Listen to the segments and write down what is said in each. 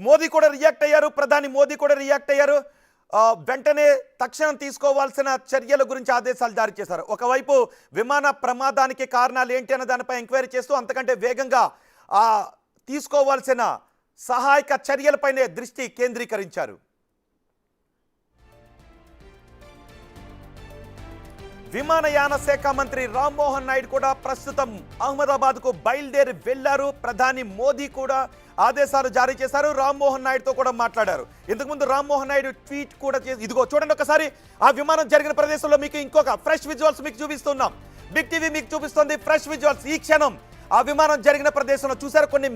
మోదీ కూడా రియాక్ట్ అయ్యారు, ప్రధాని మోదీ కూడా రియాక్ట్ అయ్యారు. వెంటనే తక్షణం తీసుకోవాల్సిన చర్యల గురించి ఆదేశాలు జారీ చేశారు. ఒకవైపు విమాన ప్రమాదానికి కారణాలు ఏంటి అన్న దానిపై ఎంక్వైరీ చేస్తూ అంతకంటే వేగంగా తీసుకోవాల్సిన సహాయక చర్యలపైనే దృష్టి కేంద్రీకరించారు. విమానయాన శాఖ మంత్రి రామ్మోహన్ నాయుడు కూడా ప్రస్తుతం అహ్మదాబాద్కు బయలుదేరి వెళ్లారు. ప్రధాని మోదీ కూడా ఆదేశాలు జారీ చేశారు. రామ్మోహన్ నాయుడుతో కూడా మాట్లాడారు. ఇంతకుముందు రామ్మోహన్ నాయుడు ట్వీట్ కూడా చేసి, ఇదిగో చూడండి ఒకసారి ఆ విమానం జరిగిన ప్రదేశంలో మీకు ఇంకొక ఫ్రెష్ విజువల్స్ మీకు చూపిస్తున్నాం. బిగ్ టీవీ మీకు చూపిస్తుంది ఫ్రెష్ విజువల్స్. ఈ క్షణం ఆ విమానం జరిగిన ప్రదేశంలో చూశారు, కొన్ని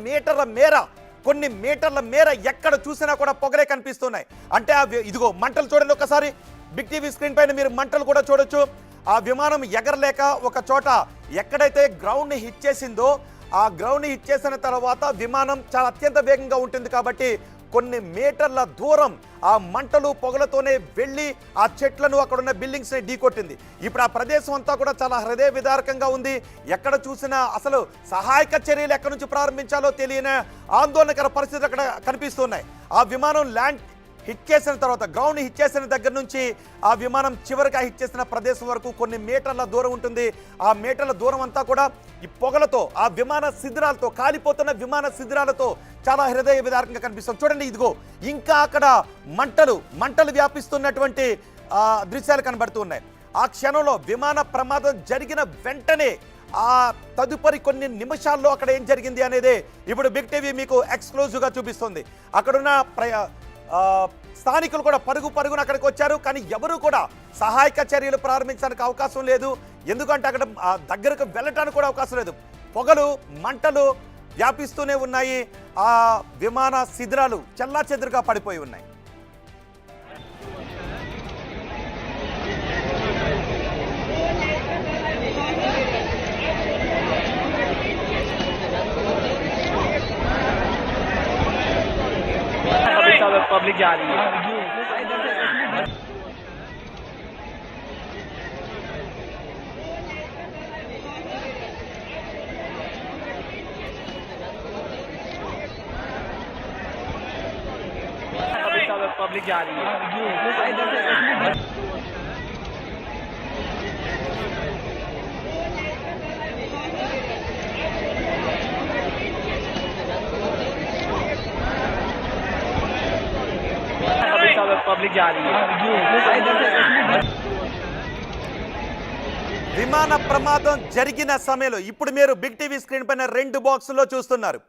మీటర్ల మేర ఎక్కడ చూసినా కూడా పొగలే కనిపిస్తున్నాయి. అంటే ఇదిగో మంటలు చూడండి ఒకసారి. బిగ్ టీవీ స్క్రీన్ పైన మీరు మంటలు కూడా చూడొచ్చు. ఆ విమానం ఎగరలేక ఒక చోట ఎక్కడైతే గ్రౌండ్ ని హిట్ చేసిందో ఆ గ్రౌండ్ ని హిట్ చేసిన తర్వాత విమానం చాలా అత్యంత వేగంగా ఉంటుంది కాబట్టి కొన్ని మీటర్ల దూరం ఆ మంటలు పొగలతోనే వెళ్ళి ఆ చెట్లను అక్కడున్న బిల్డింగ్స్ ని ఢీకొట్టింది. ఇప్పుడు ఆ ప్రదేశం అంతా కూడా చాలా హృదయ విదారకంగా ఉంది. ఎక్కడ చూసినా అసలు సహాయక చర్యలు ఎక్కడి నుంచి ప్రారంభించాలో తెలియని ఆందోళనకర పరిస్థితులు అక్కడ కనిపిస్తున్నాయి. ఆ విమానం ల్యాండ్ హిట్ చేసిన తర్వాత గ్రౌండ్ హిట్ చేసిన దగ్గర నుంచి ఆ విమానం చివరిగా హిట్ చేసిన ప్రదేశం వరకు కొన్ని మీటర్ల దూరం ఉంటుంది. ఆ మీటర్ల దూరం అంతా కూడా ఈ పొగలతో, ఆ విమాన శిథిరాలతో, కాలిపోతున్న విమాన శిథిరాలతో చాలా హృదయ విదారకంగా కనిపిస్తుంది. చూడండి, ఇదిగో ఇంకా అక్కడ మంటలు వ్యాపిస్తున్నటువంటి దృశ్యాలు కనబడుతూ ఉన్నాయి. ఆ క్షణంలో విమాన ప్రమాదం జరిగిన వెంటనే ఆ తదుపరి కొన్ని నిమిషాల్లో అక్కడ ఏం జరిగింది అనేది ఇప్పుడు బిగ్ టీవీ మీకు ఎక్స్క్లూజివ్గా చూపిస్తుంది. అక్కడున్న స్థానికులు కూడా పరుగున అక్కడికి వచ్చారు. కానీ ఎవరు కూడా సహాయక చర్యలు ప్రారంభించడానికి అవకాశం లేదు. ఎందుకంటే అక్కడ దగ్గరకు వెళ్ళటానికి కూడా అవకాశం లేదు. పొగలు, మంటలు వ్యాపిస్తూనే ఉన్నాయి. ఆ విమాన శిథిరాలు చెల్లాచెదురుగా పడిపోయి ఉన్నాయి. पब्लिक जा रही है। पब्लिक जा रही है। पब्लिक जा रही है। విమాన ప్రమాదం జరిగిన సమయంలో ఇప్పుడు మీరు బిగ్ టీవీ స్క్రీన్ పైన 2 బాక్సుల్లో చూస్తున్నారు.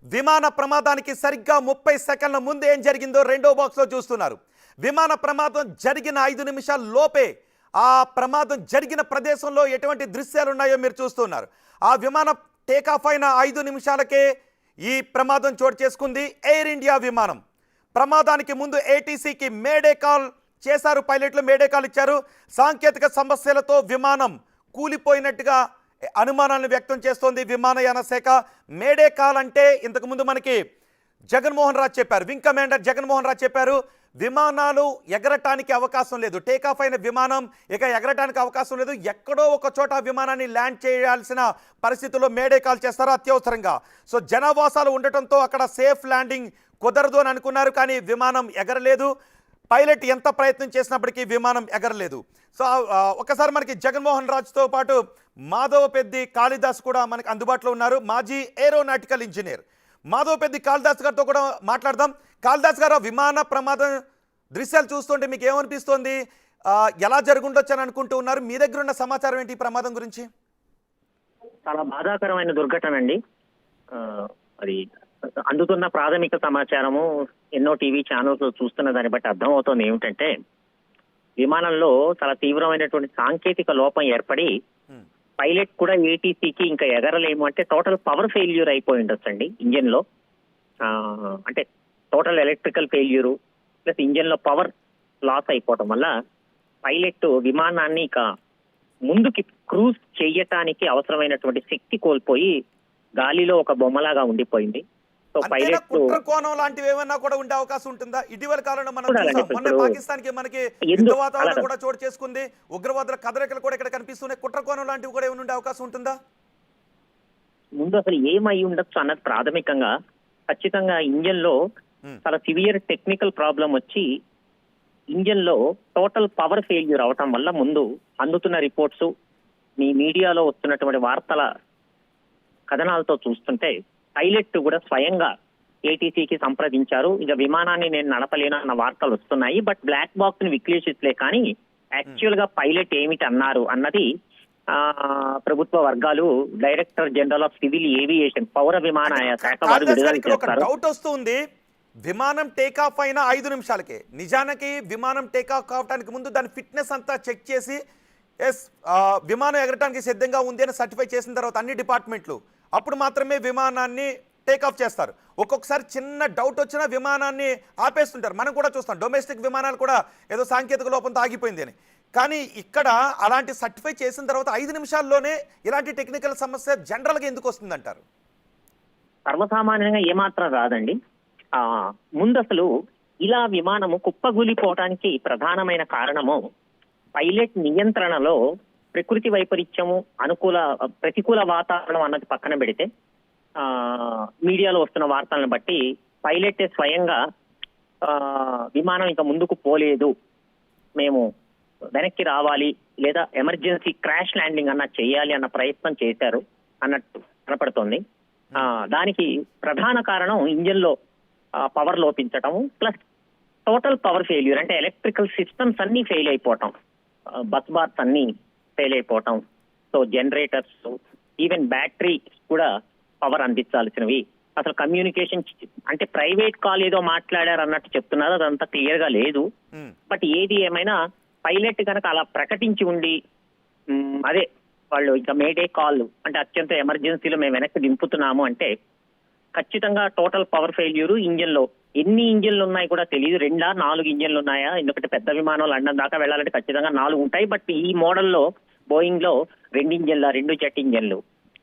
విమాన ప్రమాదానికి సరిగ్గా 30 సెకండ్ల ముందు ఏం జరిగిందో రెండో బాక్స్లో చూస్తున్నారు. విమాన ప్రమాదం జరిగిన 5 నిమిషాల లోపే ఆ ప్రమాదం జరిగిన ప్రదేశంలో ఎటువంటి దృశ్యాలు ఉన్నాయో మీరు చూస్తున్నారు. ఆ విమానం టేకాఫ్ అయిన 5 నిమిషాలకే ఈ ప్రమాదం చోటు చేసుకుంది. ఎయిర్ ఇండియా విమానం ప్రమాదానికి ముందు ఏటీసీకి మేడే కాల్ చేశారు. పైలట్లు మేడే కాల్ ఇచ్చారు. సాంకేతిక సమస్యలతో విమానం కూలిపోయినట్టుగా అనుమానాలను వ్యక్తం చేస్తోంది విమానయాన శాఖ. మేడే కాల్ అంటే ఇంతకుముందు మనకి జగన్మోహన్ రాజు చెప్పారు, వింగ్ కమాండర్ జగన్మోహన్ రాజు చెప్పారు, విమానాలు ఎగరటానికి అవకాశం లేదు. టేకాఫ్ అయిన విమానం ఇక ఎగరటానికి అవకాశం లేదు. ఎక్కడో ఒక చోట విమానాన్ని ల్యాండ్ చేయాల్సిన పరిస్థితుల్లో మేడే కాల్ చేస్తారు అత్యవసరంగా. సో జనావాసాలు ఉండటంతో అక్కడ సేఫ్ ల్యాండింగ్ కుదరదు అని అనుకున్నారు. కానీ విమానం ఎగరలేదు. పైలట్ ఎంత ప్రయత్నం చేసినప్పటికీ విమానం ఎగరలేదు. సో ఒకసారి మనకి జగన్మోహన్ రాజుతో పాటు మాధవపెద్ది కాళిదాస్ కూడా మనకి అందుబాటులో ఉన్నారు. మాజీ ఏరోనాటికల్ ఇంజనీర్ మాధవపెద్ది కాళిదాస్ గారితో కూడా మాట్లాడదాం. కాళిదాస్ గారు, విమాన ప్రమాదం దృశ్యాలు చూస్తుంటే మీకు ఏమనిపిస్తోంది? ఎలా జరుగుండొచ్చు అని అనుకుంటూ ఉన్నారు? మీ దగ్గర ఉన్న సమాచారం ఏంటి ఈ ప్రమాదం గురించి? చాలా బాధాకరమైన దుర్ఘటన అండి. అది అందుతున్న ప్రాథమిక సమాచారము ఎన్నో టీవీ ఛానల్స్ చూస్తున్న దాన్ని బట్టి అర్థమవుతోంది ఏమిటంటే, విమానంలో చాలా తీవ్రమైనటువంటి సాంకేతిక లోపం ఏర్పడి పైలట్ కూడా ఏటీసీకి ఇంకా ఎగరలేము అంటే టోటల్ పవర్ ఫెయిల్యూర్ అయిపోయి ఉండొచ్చండి ఇంజన్ లో. అంటే total electrical failure plus engine లో పవర్ లాస్ అయిపోవడం వల్ల పైలట్ విమానాన్ని ఇక ముందుకి క్రూజ్ చేయటానికి అవసరమైనటువంటి శక్తి కోల్పోయి గాలిలో ఒక బొమ్మలాగా ఉండిపోయింది. సో పైలట్ కోణం లాంటివి ఏమైనా కూడా ఉండే అవకాశం ఉంటుందా? ఇటీవల కాలంలో మనం మొన్న పాకిస్తాన్ కి మనకి యుద్ధ వాతావరణం కూడా చోటు చేసుకుంది. ఉగ్రవాదుల కదలికలు కూడా ఇక్కడ కనిపిస్తున్నాయి. కుట్ర కోణం లాంటివి కూడా ఏమైనా ఉండే అవకాశం ఉంటుందా? ముందు అసలు ఏమై ఉండొచ్చు అన్నది ప్రాథమికంగా ఖచ్చితంగా ఇంజన్ లో చాలా సివియర్ టెక్నికల్ ప్రాబ్లం వచ్చి ఇంజన్ లో టోటల్ పవర్ ఫెయిల్యూర్ అవటం వల్ల ముందు అందుతున్న రిపోర్ట్స్ మీ మీడియాలో వస్తున్నటువంటి వార్తల కథనాలతో చూస్తుంటే పైలట్ కూడా స్వయంగా ఏటీసీకి సంప్రదించారు, ఇక విమానాన్ని నేను నడపలేను అన్న వార్తలు వస్తున్నాయి. బట్ బ్లాక్ బాక్స్ ని విశ్లేషిస్తలే కానీ యాక్చువల్ గా పైలట్ ఏమిటి అన్నారు అన్నది ప్రభుత్వ వర్గాలు director general of civil aviation పౌర విమానయాన శాఖ వారు విడుదల చేస్తారు. డౌట్ వస్తుంది, విమానం టేకాఫ్ అయిన 5 నిమిషాలకే నిజానికి విమానం టేకాఫ్ కావడానికి ముందు దాని ఫిట్నెస్ అంతా చెక్ చేసి ఎస్ విమానం ఎగరటానికి సిద్ధంగా ఉంది అని సర్టిఫై చేసిన తర్వాత అన్ని డిపార్ట్మెంట్లు అప్పుడు మాత్రమే విమానాన్ని టేకాఫ్ చేస్తారు. ఒక్కొక్కసారి చిన్న డౌట్ వచ్చినా విమానాన్ని ఆపేస్తుంటారు. మనం కూడా చూస్తాం డొమెస్టిక్ విమానాలు కూడా ఏదో సాంకేతిక లోపంతో ఆగిపోయింది అని. కానీ ఇక్కడ అలాంటి సర్టిఫై చేసిన తర్వాత 5 నిమిషాల్లోనే ఇలాంటి టెక్నికల్ సమస్య జనరల్గా ఎందుకు వస్తుందంటారు? సర్వసామాన్యంగా ఏమాత్రం రాదండి. ముందు అసలు ఇలా విమానము కుప్పగూలిపోవడానికి ప్రధానమైన కారణము పైలట్ నియంత్రణలో ప్రకృతి వైపరీత్యము ప్రతికూల వాతావరణం అన్నది పక్కన పెడితే మీడియాలో వస్తున్న వార్తలను బట్టి పైలట్ స్వయంగా విమానం ఇంకా ముందుకు పోలేదు, మేము వెనక్కి రావాలి లేదా ఎమర్జెన్సీ క్రాష్ ల్యాండింగ్ అన్న చేయాలి అన్న ప్రయత్నం చేశారు అన్నట్టు కనపడుతోంది. దానికి ప్రధాన కారణం ఇంజిన్ లో పవర్ లోపించటం ప్లస్ టోటల్ పవర్ ఫెయిల్యూర్, అంటే ఎలక్ట్రికల్ సిస్టమ్స్ అన్ని ఫెయిల్ అయిపోవటం, బస్ బార్స్ అన్ని ఫెయిల్ అయిపోవటం, సో జనరేటర్స్ ఈవెన్ బ్యాటరీ కూడా పవర్ అందించాల్సినవి. అసలు కమ్యూనికేషన్ అంటే ప్రైవేట్ కాల్ ఏదో మాట్లాడారు అన్నట్టు చెప్తున్నారు, అదంతా క్లియర్ గా లేదు. బట్ ఏది ఏమైనా పైలట్ కనుక అలా ప్రకటించి ఉండి అదే వాళ్ళు ఇంకా మేడే కాల్ అంటే అత్యంత ఎమర్జెన్సీలో మేము వెనక్కి దింపుతున్నాము అంటే ఖచ్చితంగా టోటల్ పవర్ ఫెయిల్యూర్. ఇంజిన్ లో ఎన్ని ఇంజిన్లు ఉన్నాయి కూడా తెలియదు, 2-4 ఇంజిన్లు ఉన్నాయా, ఎందుకంటే పెద్ద విమానం లండన్ దాకా వెళ్ళాలంటే ఖచ్చితంగా 4 ఉంటాయి. బట్ ఈ మోడల్లో బోయింగ్ లో 2 జెట్ ఇంజిన్లు.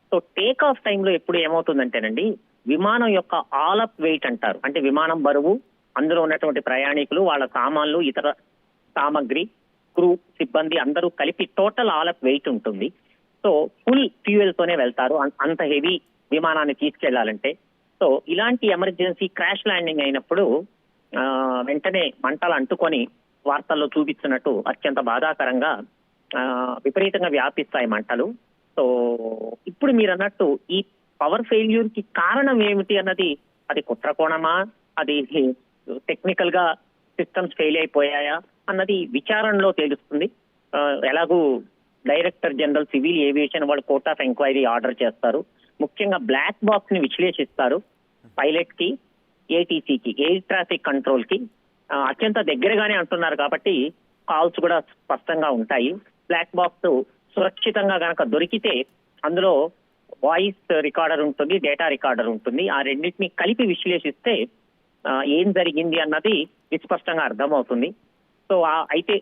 సో టేక్ ఆఫ్ టైంలో ఎప్పుడు ఏమవుతుందంటేనండి విమానం యొక్క ఆల్ అప్ వెయిట్ అంటారు, అంటే విమానం బరువు, అందులో ఉన్నటువంటి ప్రయాణికులు, వాళ్ళ సామాన్లు, ఇతర సామగ్రి, క్రూ సిబ్బంది అందరూ కలిపి టోటల్ ఆల్ అప్ వెయిట్ ఉంటుంది. సో ఫుల్ ఫ్యూయల్ తోనే వెళ్తారు అంత హెవీ విమానాన్ని తీసుకెళ్లాలంటే. సో ఇలాంటి ఎమర్జెన్సీ క్రాష్ ల్యాండింగ్ అయినప్పుడు వెంటనే మంటలు అంటుకొని వార్తల్లో చూపిస్తున్నట్టు అత్యంత బాధాకరంగా విపరీతంగా వ్యాపిస్తాయి మంటలు. సో ఇప్పుడు మీరు అన్నట్టు ఈ పవర్ ఫెయిల్యూర్ కి కారణం ఏమిటి అన్నది, అది కుట్రకోణమా, అది టెక్నికల్ గా సిస్టమ్స్ ఫెయిల్ అయిపోయాయా అన్నది విచారణలో తెలుస్తుంది. ఎలాగూ డైరెక్టర్ జనరల్ సివిల్ ఏవియేషన్ వాళ్ళు కోర్ట్ ఆఫ్ ఎంక్వైరీ ఆర్డర్ చేస్తారు. ముఖ్యంగా బ్లాక్ బాక్స్ ని విశ్లేషిస్తారు. పైలట్ కి, ఏటీసీకి, ఎయిర్ ట్రాఫిక్ కంట్రోల్ కి అత్యంత దగ్గరగానే అంటున్నారు కాబట్టి కాల్స్ కూడా స్పష్టంగా ఉంటాయి. బ్లాక్ బాక్స్ సురక్షితంగా గనక దొరికితే అందులో వాయిస్ రికార్డర్ ఉంటుంది, డేటా రికార్డర్ ఉంటుంది. ఆ రెండింటిని కలిపి విశ్లేషిస్తే ఏం జరిగింది అన్నది విస్పష్టంగా అర్థమవుతుంది. సో అయితే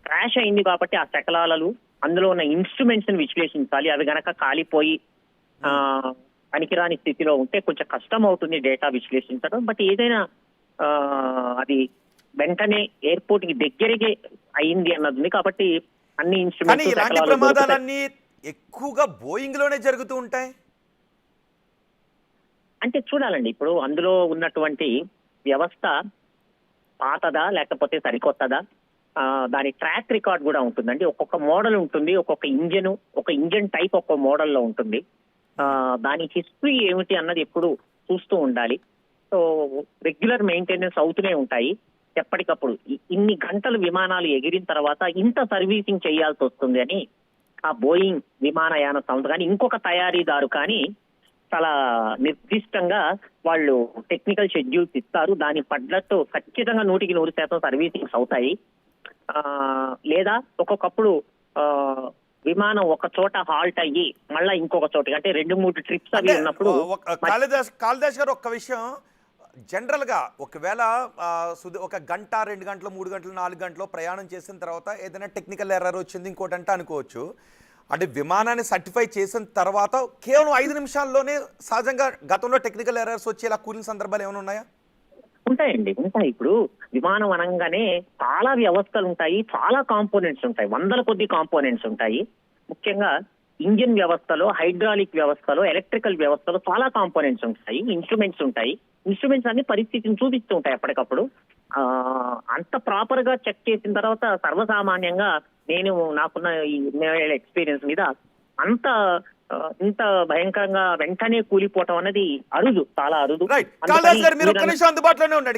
క్రాష్ అయింది కాబట్టి ఆ శకలాలు, అందులో ఉన్న ఇన్స్ట్రుమెంట్స్ ని విశ్లేషించాలి. అవి గనక కాలిపోయి పనికిరాని స్థితిలో ఉంటే కొంచెం కష్టం అవుతుంది డేటా విశ్లేషించడం. బట్ ఏదైనా అది వెంటనే ఎయిర్పోర్ట్ కి దగ్గరగే అయింది అన్నది ఉంది కాబట్టి అన్ని కానీ ఇలాంటి ప్రమాదాలన్నీ ఎక్కువగా బోయింగ్ లోనే జరుగుతూ ఉంటాయి. అంటే చూడాలండి, ఇప్పుడు అందులో ఉన్నటువంటి వ్యవస్థ పాతదా లేకపోతే సరికొత్తదా, దాని ట్రాక్ రికార్డ్ కూడా ఉంటుందండి. ఒక్కొక్క మోడల్ ఉంటుంది, ఒక్కొక్క ఇంజన్ టైప్ ఒక్కొక్క మోడల్లో ఉంటుంది. దాని హిస్టరీ ఏమిటి అన్నది ఎప్పుడు చూస్తూ ఉండాలి. సో రెగ్యులర్ మెయింటెనెన్స్ అవుతూనే ఉంటాయి ఎప్పటికప్పుడు. ఇన్ని గంటలు విమానాలు ఎగిరిన తర్వాత ఇంత సర్వీసింగ్ చేయాల్సి వస్తుంది అని ఆ బోయింగ్ విమానయాన సంస్థ కానీ ఇంకొక తయారీదారు కానీ చాలా నిర్దిష్టంగా వాళ్ళు టెక్నికల్ షెడ్యూల్స్ ఇస్తారు. దాని పడ్డట్టు ఖచ్చితంగా 100% సర్వీసింగ్స్ అవుతాయి. లేదా ఒక్కొక్కప్పుడు విమానం ఒక చోట హాల్ట్ అయ్యి మళ్ళా ఇంకొక చోట, అంటే 2-3 ట్రిప్స్ అవి ఉన్నప్పుడు. కాళిదాస్ గారు ఒక్క విషయం, జనరల్ గా ఒకవేళ ఒక గంట, 2 గంటలు, 3 గంటలు, 4 గంటలు ప్రయాణం చేసిన తర్వాత ఏదైనా టెక్నికల్ ఎర్రర్ వచ్చింది ఇంకోటి అంటే అనుకోవచ్చు. అంటే విమానాన్ని సర్టిఫై చేసిన తర్వాత కేవలం 5 నిమిషాల్లోనే సహజంగా గతంలో టెక్నికల్ ఎర్రర్స్ వచ్చేలా కూలిన సందర్భాలు ఏమైనా ఉన్నాయా? ఉంటాయండి. ఇప్పుడు విమానం అనగానే చాలా వ్యవస్థలు ఉంటాయి, చాలా కాంపోనెంట్స్ ఉంటాయి, 100ల కొద్ది కాంపోనెంట్స్ ఉంటాయి. ముఖ్యంగా ఇంజిన్ వ్యవస్థలో, హైడ్రాలిక్ వ్యవస్థలో, ఎలక్ట్రికల్ వ్యవస్థలో చాలా కాంపోనెంట్స్ ఉంటాయి, ఇన్స్ట్రుమెంట్స్ ఉంటాయి. ఇన్స్ట్రుమెంట్స్ అన్ని పరిస్థితిని చూపిస్తూ ఉంటాయి ఎప్పటికప్పుడు. అంత ప్రాపర్ గా చెక్ చేసిన తర్వాత సర్వసామాన్యంగా నేను నాకున్న ఈ 20 ఎక్స్పీరియన్స్ మీద అంత ఇంత భయంకరంగా వెంటనే కూలిపోవటం అనేది అరుదు, చాలా అరుదు. రైట్, కాళిదాస్ గారు మీరు ఒక్క నిమిషం అందుబాటులోనే ఉండండి.